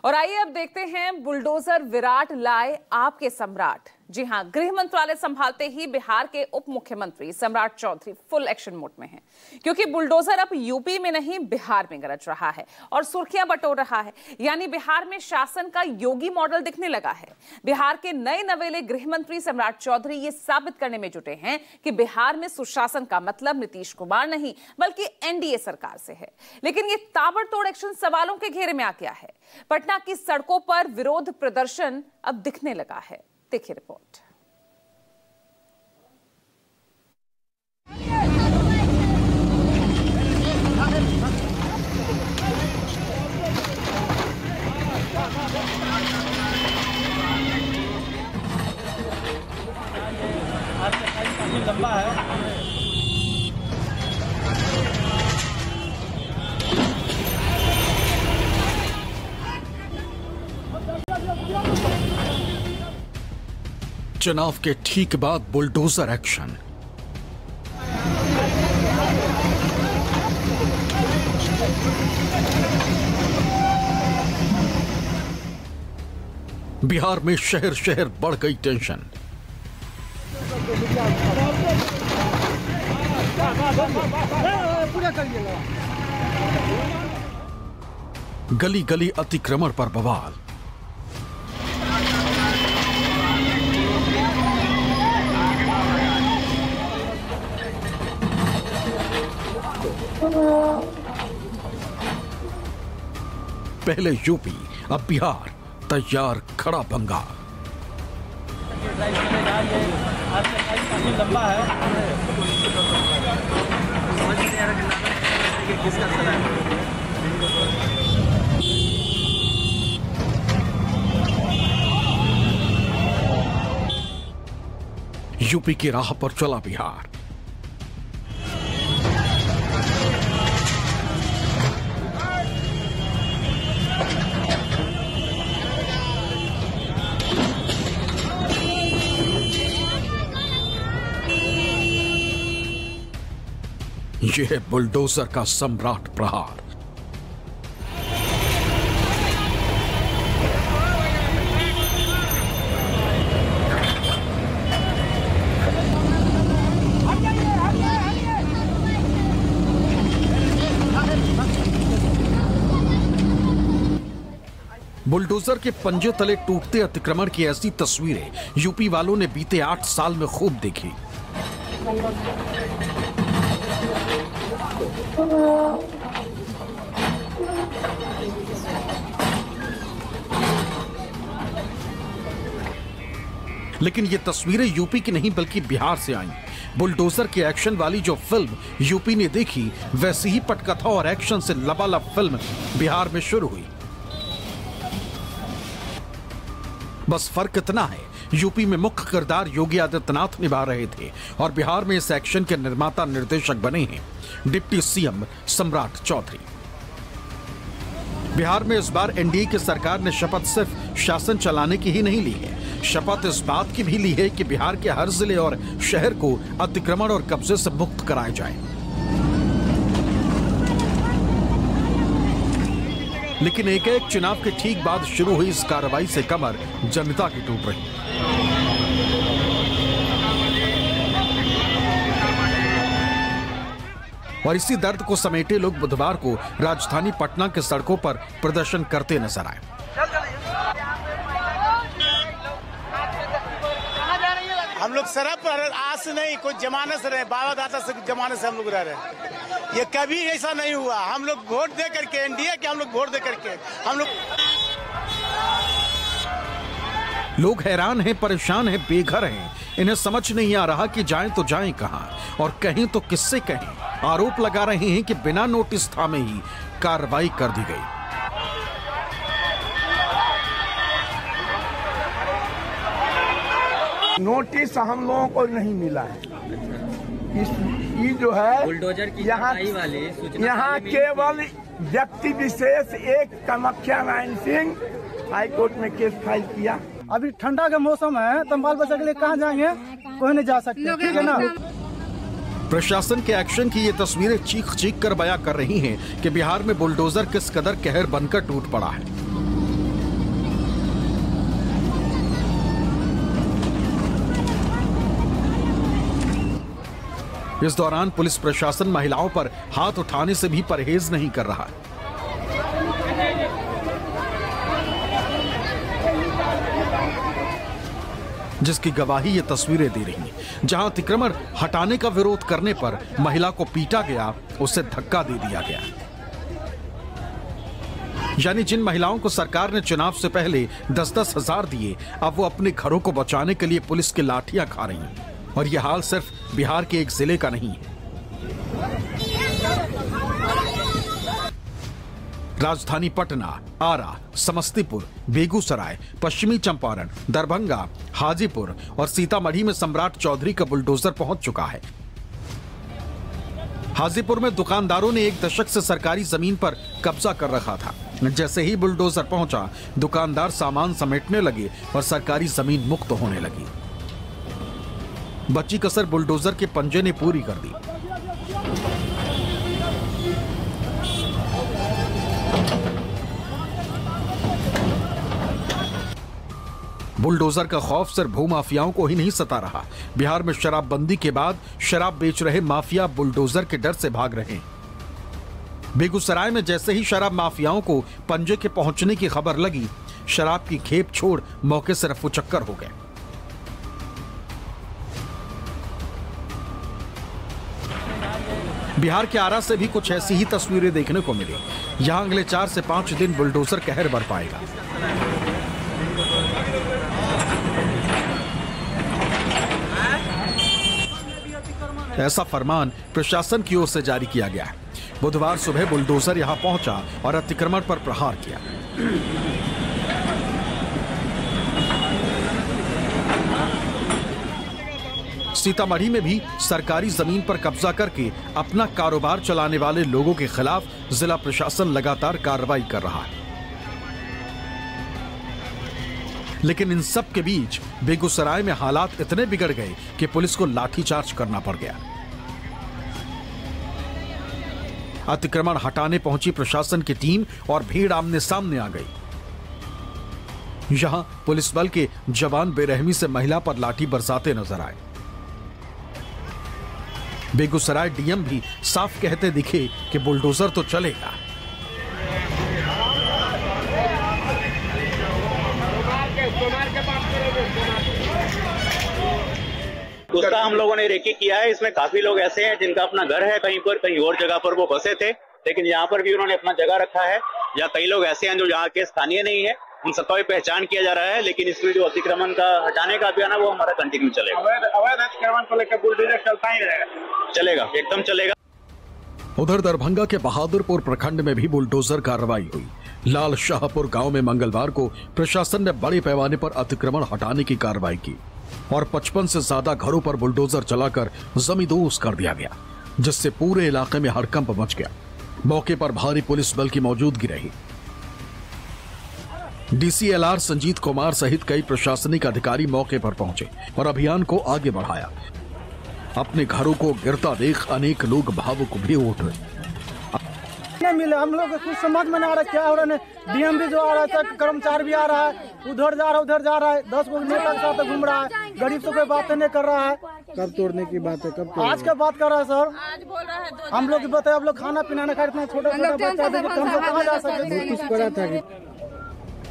और आइए अब देखते हैं बुलडोजर विराट लाए आपके सम्राट। जी हां, गृह मंत्रालय संभालते ही बिहार के उप मुख्यमंत्री सम्राट चौधरी फुल एक्शन मोड में हैं, क्योंकि बुलडोजर अब यूपी में नहीं बिहार में गरज रहा है और सुर्खियां बटोर रहा है। यानी बिहार में शासन का योगी मॉडल दिखने लगा है। बिहार के नए नवेले गृह मंत्री सम्राट चौधरी ये साबित करने में जुटे हैं कि बिहार में सुशासन का मतलब नीतीश कुमार नहीं बल्कि एनडीए सरकार से है। लेकिन ये ताबड़तोड़ एक्शन सवालों के घेरे में आ गया है। पटना की सड़कों पर विरोध प्रदर्शन अब दिखने लगा है। देखिए रिपोर्ट। लंबा है। चुनाव के ठीक बाद बुलडोजर एक्शन। बिहार में शहर शहर बढ़ गई टेंशन। गली गली अतिक्रमण पर बवाल। पहले यूपी अब बिहार, तैयार खड़ा पंगा। लंबा है। यूपी की राह पर चला बिहार। यह है बुलडोजर का सम्राट प्रहार। बुलडोजर के पंजे तले टूटते अतिक्रमण की ऐसी तस्वीरें यूपी वालों ने बीते 8 साल में खूब देखी। लेकिन ये तस्वीरें यूपी की नहीं बल्कि बिहार से आईं। बुलडोजर के एक्शन वाली जो फिल्म यूपी ने देखी, वैसी ही पटकथा और एक्शन से लबालब फिल्म बिहार में शुरू हुई। बस फर्क इतना है, यूपी में मुख्य किरदार योगी आदित्यनाथ निभा रहे थे और बिहार में इस एक्शन के निर्माता निर्देशक बने हैं डिप्टी सीएम सम्राट चौधरी। बिहार में इस बार एनडीए की सरकार ने शपथ सिर्फ शासन चलाने की ही नहीं ली है, शपथ इस बात की भी ली है कि बिहार के हर जिले और शहर को अतिक्रमण और कब्जे से मुक्त कराया जाए। लेकिन एक चुनाव के ठीक बाद शुरू हुई इस कार्रवाई से कमर जनता की टूट रही। और इसी दर्द को समेटे लोग बुधवार को राजधानी पटना के सड़कों पर प्रदर्शन करते नजर आए। हम लोग सड़क पर आज से नहीं, कुछ जमाने से रहे, बाबा दादा से जमाने से हम लोग रह रहे हैं। ये कभी ऐसा नहीं हुआ। हम लोग वोट दे करके एनडीए के, हम लोग वोट दे करके हम लोग हैरान हैं, परेशान हैं, बेघर हैं। इन्हें समझ नहीं आ रहा कि जाएं तो जाएं कहां और कहें तो किससे कहें। आरोप लगा रहे हैं कि बिना नोटिस थामे ही कार्रवाई कर दी गई। नोटिस हम लोगों को नहीं मिला है। ये जो है बुलडोजर की यहाँ केवल व्यक्ति विशेष एक कामाख्या नारायण सिंह हाईकोर्ट में केस फाइल किया। अभी ठंडा का मौसम है तो बाल बच्चे के लिए कहाँ जाएंगे, कोई नहीं जा सकते, ठीक है ना। प्रशासन के एक्शन की ये तस्वीरें चीख चीख कर बयां कर रही हैं कि बिहार में बुलडोजर किस कदर कहर बनकर टूट पड़ा है। इस दौरान पुलिस प्रशासन महिलाओं पर हाथ उठाने से भी परहेज नहीं कर रहा। जिसकी गवाही ये तस्वीरें दे रही हैं, जहां अतिक्रमण हटाने का विरोध करने पर महिला को पीटा गया, उसे धक्का दे दिया गया। यानी जिन महिलाओं को सरकार ने चुनाव से पहले 10-10 हजार दिए, अब वो अपने घरों को बचाने के लिए पुलिस की लाठियां खा रही हैं। और यह हाल सिर्फ बिहार के एक जिले का नहीं है। राजधानी पटना, आरा, समस्तीपुर, बेगूसराय, पश्चिमी चंपारण, दरभंगा, हाजीपुर और सीतामढ़ी में सम्राट चौधरी का बुलडोजर पहुंच चुका है। हाजीपुर में दुकानदारों ने 1 दशक से सरकारी जमीन पर कब्जा कर रखा था। जैसे ही बुलडोजर पहुंचा, दुकानदार सामान समेटने लगे और सरकारी जमीन मुक्त होने लगी। बची कसर बुलडोजर के पंजे ने पूरी कर दी। बुलडोजर का खौफ सिर्फ भूमाफियाओं को ही नहीं सता रहा। बिहार में शराबबंदी के बाद शराब बेच रहे माफिया बुलडोजर के डर से भाग रहे हैं। बेगूसराय में जैसे ही शराब माफियाओं को पंजे के पहुंचने की खबर लगी, शराब की खेप छोड़ मौके से रफू चक्कर हो गए। बिहार के आरा से भी कुछ ऐसी ही तस्वीरें देखने को मिली। यहां अगले 4 से 5 दिन बुलडोजर कहर बरपाएगा। ऐसा फरमान प्रशासन की ओर से जारी किया गया है। बुधवार सुबह बुलडोजर यहां पहुंचा और अतिक्रमण पर प्रहार किया। सीतामढ़ी में भी सरकारी जमीन पर कब्जा करके अपना कारोबार चलाने वाले लोगों के खिलाफ जिला प्रशासन लगातार कार्रवाई कर रहा है। लेकिन इन सब के बीच बेगूसराय में हालात इतने बिगड़ गए कि पुलिस को लाठीचार्ज करना पड़ गया। अतिक्रमण हटाने पहुंची प्रशासन की टीम और भीड़ आमने सामने आ गई। यहां पुलिस बल के जवान बेरहमी से महिला पर लाठी बरसाते नजर आए। बेगूसराय डीएम भी साफ कहते दिखे कि बुलडोजर तो चलेगा। उसका हम लोगों ने रेकी किया है। इसमें काफी लोग ऐसे हैं जिनका अपना घर है कहीं पर, कहीं और जगह पर वो बसे थे, लेकिन यहाँ पर भी उन्होंने अपना जगह रखा है। या कई लोग ऐसे हैं जो यहाँ के स्थानीय नहीं है, उन सबका भी पहचान किया जा रहा है। लेकिन इसमें जो अतिक्रमण का हटाने का अभियान है वो हमारा कंटिन्यू चलेगा। अवैध अतिक्रमण को लेकर बुलडोजर चलता ही रहेगा। चलेगा, एकदम चलेगा। उधर दरभंगा के बहादुरपुर प्रखंड में भी बुलडोजर कार्रवाई हुई। लाल शाहपुर गांव में मंगलवार को प्रशासन ने बड़े पैमाने पर अतिक्रमण हटाने की कार्रवाई की और 55 से ज्यादा घरों पर बुलडोजर चलाकर जमींदोज कर दिया गया, जिससे पूरे इलाके में हड़कंप मच गया। मौके पर भारी पुलिस बल की मौजूदगी रही। डीसीएलआर संजीत कुमार सहित कई प्रशासनिक अधिकारी मौके पर पहुंचे और अभियान को आगे बढ़ाया। अपने घरों को गिरता देख अनेक लोग भावुक भी उठ रहे। नहीं मिले, हम लोग कुछ समझ में नहीं आ रहा क्या हो रहा है। डीएम भी जो आ रहा है, कर्मचारी भी आ रहा है, उधर जा रहा है उधर जा रहा है, 10 गो नेता के साथ घूम रहा है, गरीब से कोई बातें नहीं कर रहा है। कब तोड़ने की बात है? कब आज का बात कर रहा है सर। आज बोल रहा है हम लोग बताए, आप लोग खाना पीना नहीं खाए, इतना छोटा छोटा बच्चा देखे तो हम लोग कहाँ जा सकते? कुछ करा था।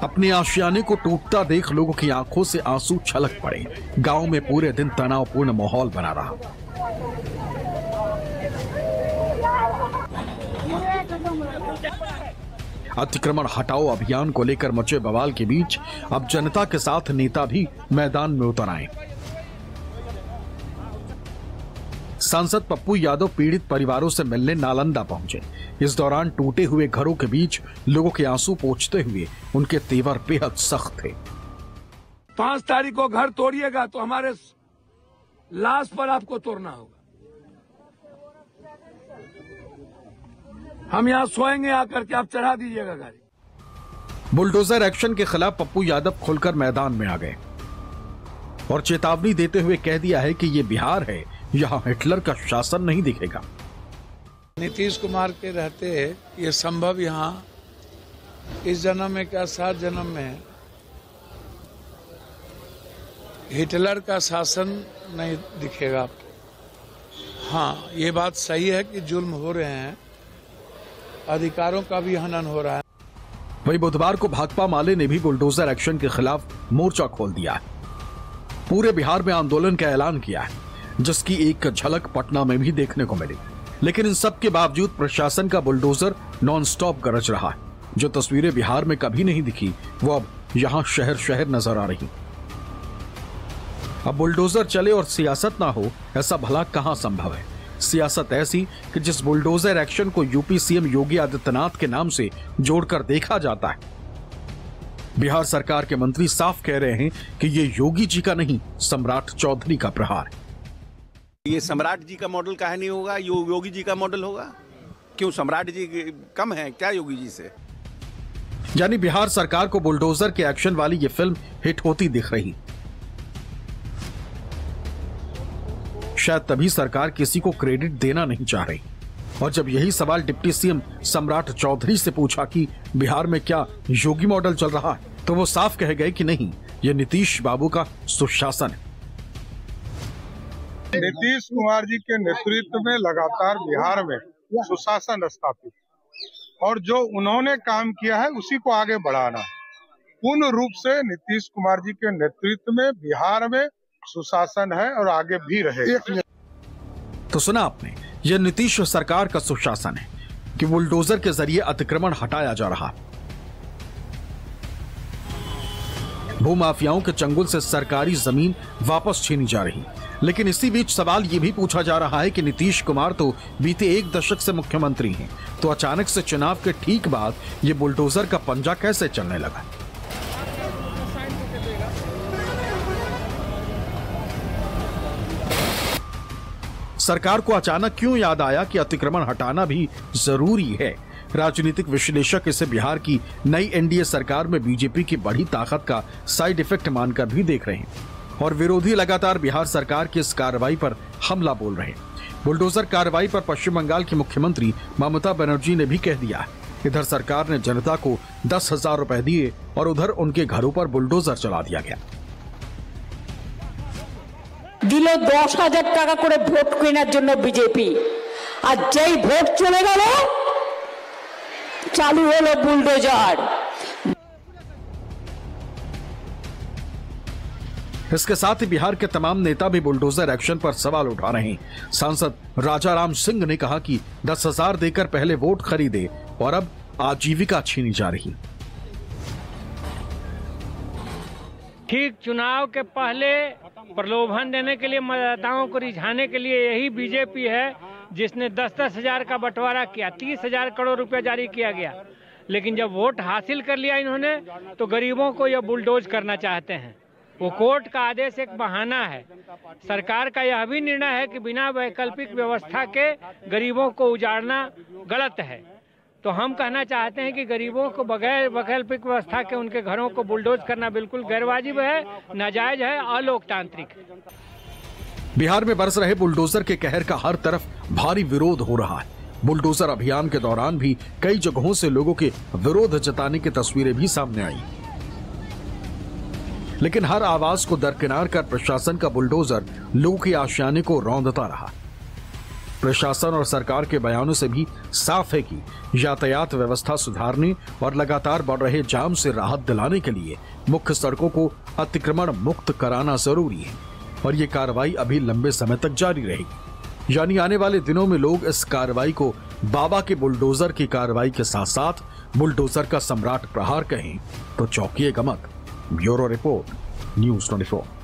अपने आशियाने को टूटता देख लोगों की आंखों से आंसू छलक पड़े। गांव में पूरे दिन तनावपूर्ण माहौल बना रहा। अतिक्रमण हटाओ अभियान को लेकर मचे बवाल के बीच अब जनता के साथ नेता भी मैदान में उतर आए। सांसद पप्पू यादव पीड़ित परिवारों से मिलने नालंदा पहुंचे। इस दौरान टूटे हुए घरों के बीच लोगों के आंसू पोंछते हुए उनके तेवर बेहद सख्त थे। 5 तारीख को घर तोड़िएगा तो हमारे लाश पर आपको तोड़ना होगा। हम यहाँ सोएंगे आकर के, आप चढ़ा दीजिएगा गाड़ी। बुलडोजर एक्शन के खिलाफ पप्पू यादव खुलकर मैदान में आ गए और चेतावनी देते हुए कह दिया है कि ये बिहार है, यहाँ हिटलर का शासन नहीं दिखेगा। नीतीश कुमार के रहते ये संभव यहाँ इस जन्म में क्या 7 जन्म में हिटलर का शासन नहीं दिखेगा। हाँ, ये बात सही है कि जुल्म हो रहे हैं, अधिकारों का भी हनन हो रहा है। वहीं बुधवार को भाकपा माले ने भी बुलडोजर एक्शन के खिलाफ मोर्चा खोल दिया है। पूरे बिहार में आंदोलन का ऐलान किया है, जिसकी एक झलक पटना में भी देखने को मिली। लेकिन इन सब के बावजूद प्रशासन का बुलडोजर नॉनस्टॉप गरज रहा है। जो तस्वीरें बिहार में कभी नहीं दिखी, वो अब यहां शहर शहर नजर आ रही। अब बुलडोजर चले और सियासत ना हो, ऐसा भला कहां संभव है। सियासत ऐसी कि जिस बुलडोजर एक्शन को यूपी सीएम योगी आदित्यनाथ के नाम से जोड़कर देखा जाता है। बिहार सरकार के मंत्री साफ कह रहे हैं कि ये योगी जी का नहीं, सम्राट चौधरी का प्रहार है। ये सम्राट जी का मॉडल काहे नहीं होगा, योगी जी का मॉडल होगा? क्यों सम्राट जी कम है क्या योगी जी से? यानी बिहार सरकार को बुलडोजर के एक्शन वाली ये फिल्म हिट होती दिख रही। शायद तभी सरकार किसी को क्रेडिट देना नहीं चाह रही। और जब यही सवाल डिप्टी सीएम सम्राट चौधरी से पूछा कि बिहार में क्या योगी मॉडल चल रहा है, तो वो साफ कह गए कि नहीं, ये नीतीश बाबू का सुशासन है। नीतीश कुमार जी के नेतृत्व में लगातार बिहार में सुशासन स्थापित और जो उन्होंने काम किया है उसी को आगे बढ़ाना। पूर्ण रूप से नीतीश कुमार जी के नेतृत्व में बिहार में सुशासन है और आगे भी रहेगा। तो सुना आपने, यह नीतीश सरकार का सुशासन है कि बुलडोजर के जरिए अतिक्रमण हटाया जा रहा। भूमाफियाओं के चंगुल से सरकारी जमीन वापस छीनी जा रही। लेकिन इसी बीच सवाल ये भी पूछा जा रहा है कि नीतीश कुमार तो बीते एक दशक से मुख्यमंत्री हैं, तो अचानक से चुनाव के ठीक बाद ये बुलडोजर का पंजा कैसे चलने लगा? सरकार को अचानक क्यों याद आया कि अतिक्रमण हटाना भी जरूरी है? राजनीतिक विश्लेषक इसे बिहार की नई एनडीए सरकार में बीजेपी की बढ़ी ताकत का साइड इफेक्ट मानकर भी देख रहे हैं। और विरोधी लगातार बिहार सरकार की इस कार्रवाई पर हमला बोल रहे हैं। बुलडोजर कार्रवाई पर पश्चिम बंगाल की मुख्यमंत्री ममता बनर्जी ने भी कह दिया। इधर सरकार ने जनता को 10,000 रुपए दिए और उधर उनके घरों पर बुलडोजर चला दिया गया। दिल 10,000 টাকা করে ভোট কেনার জন্য বিজেপি, আর যেই ভোট চলে গেল চালু হলো বুলডোজার। इसके साथ ही बिहार के तमाम नेता भी बुलडोजर एक्शन पर सवाल उठा रहे हैं। सांसद राजाराम सिंह ने कहा कि 10,000 देकर पहले वोट खरीदे और अब आजीविका छीनी जा रही। ठीक चुनाव के पहले प्रलोभन देने के लिए, मतदाताओं को रिझाने के लिए यही बीजेपी है जिसने 10-10 हजार का बंटवारा किया, 30,000 करोड़ रुपया जारी किया गया। लेकिन जब वोट हासिल कर लिया इन्होंने, तो गरीबों को यह बुलडोज करना चाहते हैं। वो कोर्ट का आदेश एक बहाना है। सरकार का यह भी निर्णय है कि बिना वैकल्पिक व्यवस्था के गरीबों को उजाड़ना गलत है। तो हम कहना चाहते हैं कि गरीबों को बगैर वैकल्पिक व्यवस्था के उनके घरों को बुलडोज करना बिल्कुल गैरवाजिब है, नाजायज है, अलोकतांत्रिक है। बिहार में बरस रहे बुलडोजर के कहर का हर तरफ भारी विरोध हो रहा है। बुलडोजर अभियान के दौरान भी कई जगहों से लोगों के विरोध जताने की तस्वीरें भी सामने आई। लेकिन हर आवाज को दरकिनार कर प्रशासन का बुलडोजर लोगों के आशियाने को रौंदता रहा। प्रशासन और सरकार के बयानों से भी साफ है कि यातायात व्यवस्था सुधारने और लगातार बढ़ रहे जाम से राहत दिलाने के लिए मुख्य सड़कों को अतिक्रमण मुक्त कराना जरूरी है और ये कार्रवाई अभी लंबे समय तक जारी रहेगी। यानी आने वाले दिनों में लोग इस कार्रवाई को बाबा के बुलडोजर की कार्रवाई के साथ साथ बुलडोजर का सम्राट प्रहार कहें तो चौंकिएगा मत। Bureau report, news 24।